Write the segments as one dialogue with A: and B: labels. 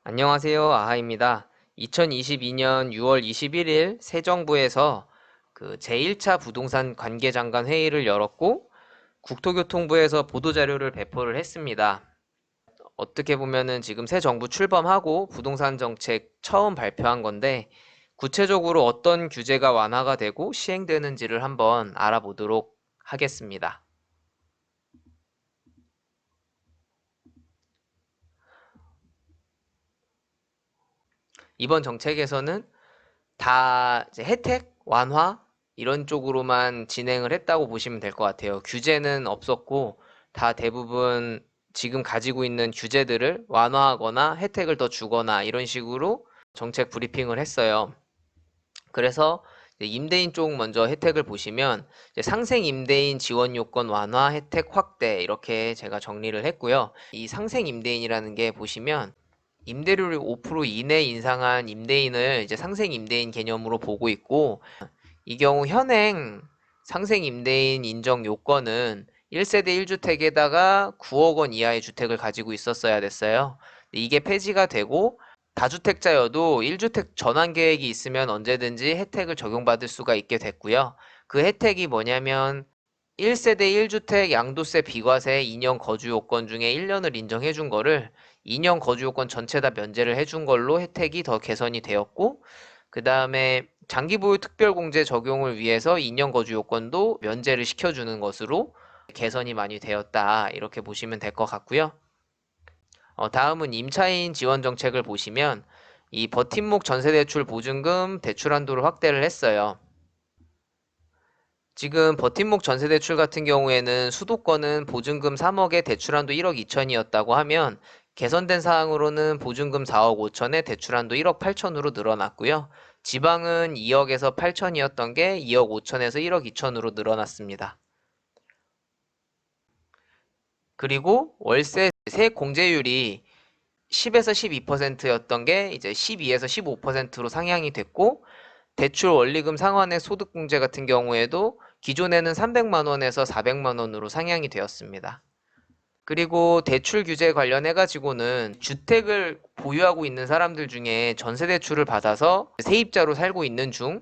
A: 안녕하세요. 아하입니다. 2022년 6월 21일 새 정부에서 그 제1차 부동산 관계장관 회의를 열었고 국토교통부에서 보도자료를 배포를 했습니다. 어떻게 보면은 지금 새 정부 출범하고 부동산 정책 처음 발표한 건데 구체적으로 어떤 규제가 완화가 되고 시행되는지를 한번 알아보도록 하겠습니다. 이번 정책에서는 다 이제 혜택 완화 이런 쪽으로만 진행을 했다고 보시면 될 것 같아요. 규제는 없었고 다 대부분 지금 가지고 있는 규제들을 완화하거나 혜택을 더 주거나 이런 식으로 정책 브리핑을 했어요. 그래서 임대인 쪽 먼저 혜택을 보시면 상생 임대인 지원 요건 완화 혜택 확대 이렇게 제가 정리를 했고요. 이 상생 임대인이라는 게 보시면 임대료를 5% 이내 인상한 임대인을 이제 상생 임대인 개념으로 보고 있고, 이 경우 현행 상생 임대인 인정 요건은 1세대 1주택에다가 9억 원 이하의 주택을 가지고 있었어야 됐어요. 이게 폐지가 되고 다주택자여도 1주택 전환 계획이 있으면 언제든지 혜택을 적용받을 수가 있게 됐고요. 그 혜택이 뭐냐면 1세대 1주택 양도세 비과세 2년 거주 요건 중에 1년을 인정해 준 거를 2년 거주 요건 전체 다 면제를 해준 걸로 혜택이 더 개선이 되었고, 그 다음에 장기 보유 특별공제 적용을 위해서 2년 거주 요건도 면제를 시켜주는 것으로 개선이 많이 되었다. 이렇게 보시면 될 것 같고요. 다음은 임차인 지원 정책을 보시면 이 버팀목 전세대출 보증금 대출 한도를 확대를 했어요. 지금 버팀목 전세대출 같은 경우에는 수도권은 보증금 3억에 대출한도 1억 2천이었다고 하면 개선된 사항으로는 보증금 4억 5천에 대출한도 1억 8천으로 늘어났고요. 지방은 2억에서 8천이었던 게 2억 5천에서 1억 2천으로 늘어났습니다. 그리고 월세 세액 공제율이 10에서 12%였던 게 이제 12에서 15%로 상향이 됐고, 대출 원리금 상환의 소득공제 같은 경우에도 기존에는 300만 원에서 400만 원으로 상향이 되었습니다. 그리고 대출 규제 관련해 가지고는 주택을 보유하고 있는 사람들 중에 전세 대출을 받아서 세입자로 살고 있는 중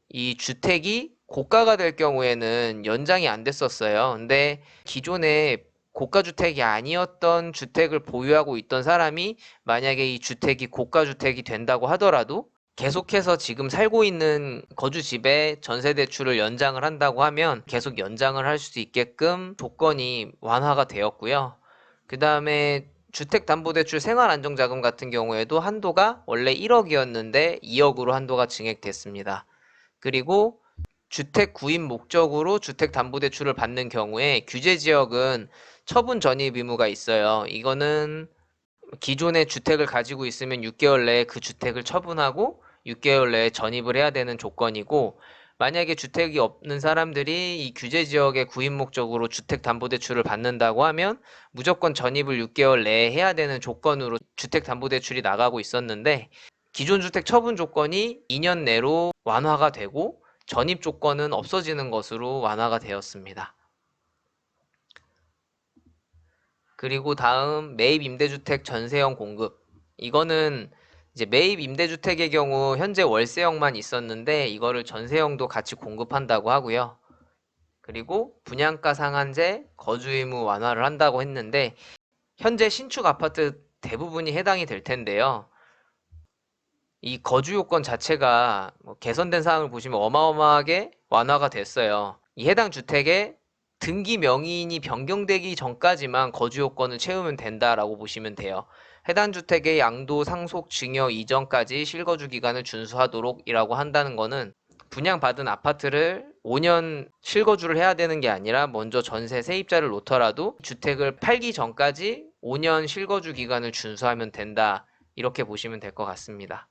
A: 이 주택이 고가가 될 경우에는 연장이 안 됐었어요. 근데 기존에 고가 주택이 아니었던 주택을 보유하고 있던 사람이 만약에 이 주택이 고가 주택이 된다고 하더라도 계속해서 지금 살고 있는 거주집에 전세 대출을 연장을 한다고 하면 계속 연장을 할 수 있게끔 조건이 완화가 되었고요. 그 다음에 주택담보대출 생활안정자금 같은 경우에도 한도가 원래 1억이었는데 2억으로 한도가 증액됐습니다. 그리고 주택 구입 목적으로 주택담보대출을 받는 경우에 규제 지역은 처분 전입 의무가 있어요. 이거는 기존의 주택을 가지고 있으면 6개월 내에 그 주택을 처분하고 6개월 내에 전입을 해야 되는 조건이고, 만약에 주택이 없는 사람들이 이 규제 지역의 구입 목적으로 주택담보대출을 받는다고 하면 무조건 전입을 6개월 내에 해야 되는 조건으로 주택담보대출이 나가고 있었는데, 기존 주택 처분 조건이 2년 내로 완화가 되고 전입 조건은 없어지는 것으로 완화가 되었습니다. 그리고 다음 매입 임대주택 전세형 공급. 이거는 이제 매입 임대주택의 경우 현재 월세형만 있었는데 이거를 전세형도 같이 공급한다고 하고요. 그리고 분양가 상한제, 거주 의무 완화를 한다고 했는데 현재 신축 아파트 대부분이 해당이 될 텐데요. 이 거주 요건 자체가 개선된 사항을 보시면 어마어마하게 완화가 됐어요. 이 해당 주택에 등기 명의인이 변경되기 전까지만 거주 요건을 채우면 된다라고 보시면 돼요. 해당 주택의 양도 상속 증여 이전까지 실거주 기간을 준수하도록이라고 한다는 거는 분양받은 아파트를 5년 실거주를 해야 되는 게 아니라 먼저 전세 세입자를 놓더라도 주택을 팔기 전까지 5년 실거주 기간을 준수하면 된다. 이렇게 보시면 될 것 같습니다.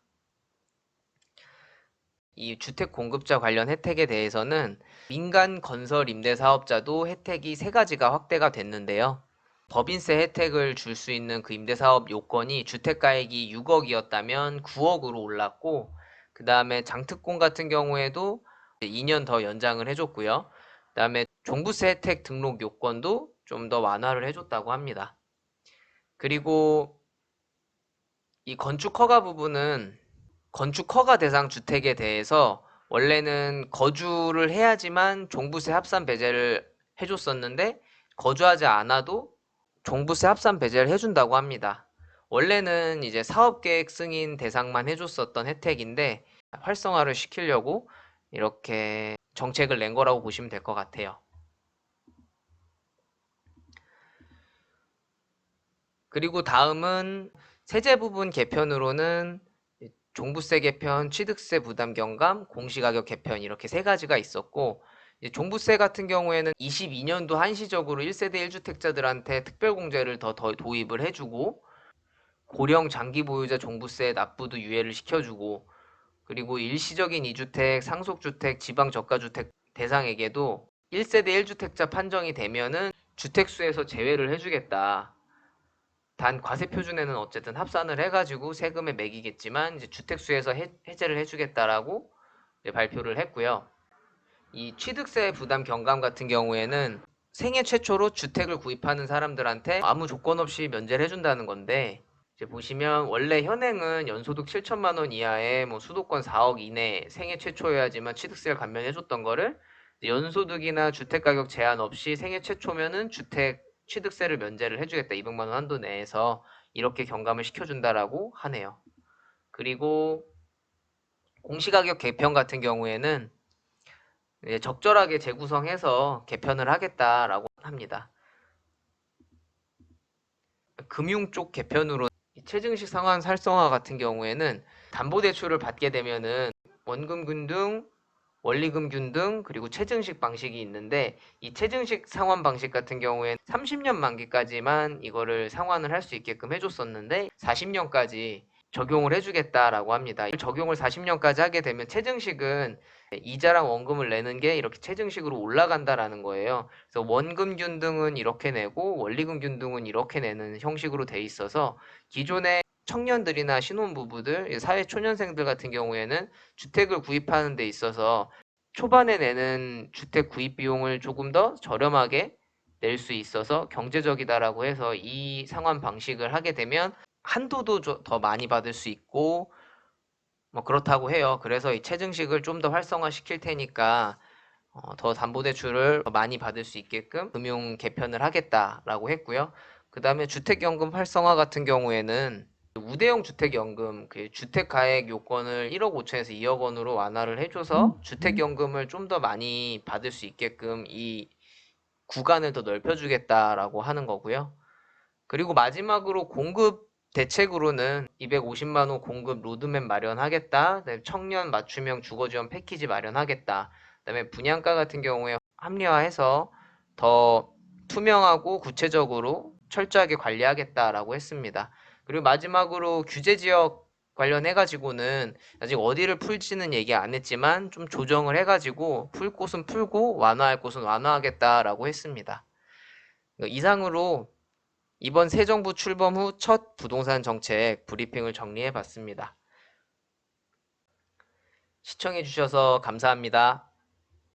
A: 이 주택 공급자 관련 혜택에 대해서는 민간 건설 임대 사업자도 혜택이 세 가지가 확대가 됐는데요. 법인세 혜택을 줄 수 있는 그 임대사업 요건이 주택가액이 6억이었다면 9억으로 올랐고, 그 다음에 장특공 같은 경우에도 2년 더 연장을 해줬고요. 그 다음에 종부세 혜택 등록 요건도 좀 더 완화를 해줬다고 합니다. 그리고 이 건축 허가 부분은 건축 허가 대상 주택에 대해서 원래는 거주를 해야지만 종부세 합산 배제를 해줬었는데 거주하지 않아도 종부세 합산 배제를 해준다고 합니다. 원래는 이제 사업계획 승인 대상만 해줬었던 혜택인데 활성화를 시키려고 이렇게 정책을 낸 거라고 보시면 될 것 같아요. 그리고 다음은 세제 부분 개편으로는 종부세 개편, 취득세 부담 경감, 공시가격 개편 이렇게 세 가지가 있었고 종부세 같은 경우에는 22년도 한시적으로 1세대 1주택자들한테 특별공제를 더 도입을 해주고 고령 장기 보유자 종부세 납부도 유예를 시켜주고 그리고 일시적인 2주택, 상속주택, 지방저가주택 대상에게도 1세대 1주택자 판정이 되면은 주택수에서 제외를 해주겠다. 단 과세표준에는 어쨌든 합산을 해가지고 세금에 매기겠지만 이제 주택수에서 해제를 해주겠다라고 발표를 했고요. 이 취득세 부담 경감 같은 경우에는 생애 최초로 주택을 구입하는 사람들한테 아무 조건 없이 면제를 해준다는 건데 이제 보시면 원래 현행은 연소득 7천만 원 이하에 뭐 수도권 4억 이내 생애 최초여야지만 취득세를 감면해줬던 거를 연소득이나 주택가격 제한 없이 생애 최초면은 주택 취득세를 면제를 해주겠다. 200만 원 한도 내에서 이렇게 경감을 시켜준다라고 하네요. 그리고 공시가격 개편 같은 경우에는 적절하게 재구성해서 개편을 하겠다라고 합니다. 금융 쪽 개편으로 체증식 상환 활성화 같은 경우에는 담보대출을 받게 되면은 원금 균등, 원리금 균등 그리고 체증식 방식이 있는데 이 체증식 상환 방식 같은 경우에는 30년 만기까지만 이거를 상환을 할 수 있게끔 해줬었는데 40년까지 적용을 해주겠다라고 합니다. 적용을 40년까지 하게 되면 체증식은 이자랑 원금을 내는 게 이렇게 체증식으로 올라간다라는 거예요. 그래서 원금 균등은 이렇게 내고 원리금 균등은 이렇게 내는 형식으로 돼 있어서 기존의 청년들이나 신혼부부들, 사회초년생들 같은 경우에는 주택을 구입하는 데 있어서 초반에 내는 주택 구입 비용을 조금 더 저렴하게 낼 수 있어서 경제적이다라고 해서 이 상환 방식을 하게 되면 한도도 더 많이 받을 수 있고 뭐 그렇다고 해요. 그래서 이 체증식을 좀 더 활성화 시킬 테니까 더 담보대출을 더 많이 받을 수 있게끔 금융 개편을 하겠다라고 했고요. 그 다음에 주택연금 활성화 같은 경우에는 우대형 주택연금, 그 주택가액 요건을 1억 5천에서 2억 원으로 완화를 해줘서 주택연금을 좀 더 많이 받을 수 있게끔 이 구간을 더 넓혀주겠다라고 하는 거고요. 그리고 마지막으로 공급 대책으로는 250만 원 공급 로드맵 마련하겠다. 청년 맞춤형 주거지원 패키지 마련하겠다. 그다음에 분양가 같은 경우에 합리화해서 더 투명하고 구체적으로 철저하게 관리하겠다라고 했습니다. 그리고 마지막으로 규제 지역 관련해 가지고는 아직 어디를 풀지는 얘기 안 했지만 좀 조정을 해 가지고 풀 곳은 풀고 완화할 곳은 완화하겠다라고 했습니다. 이상으로 이번 새 정부 출범 후 첫 부동산 정책 브리핑을 정리해 봤습니다. 시청해 주셔서 감사합니다.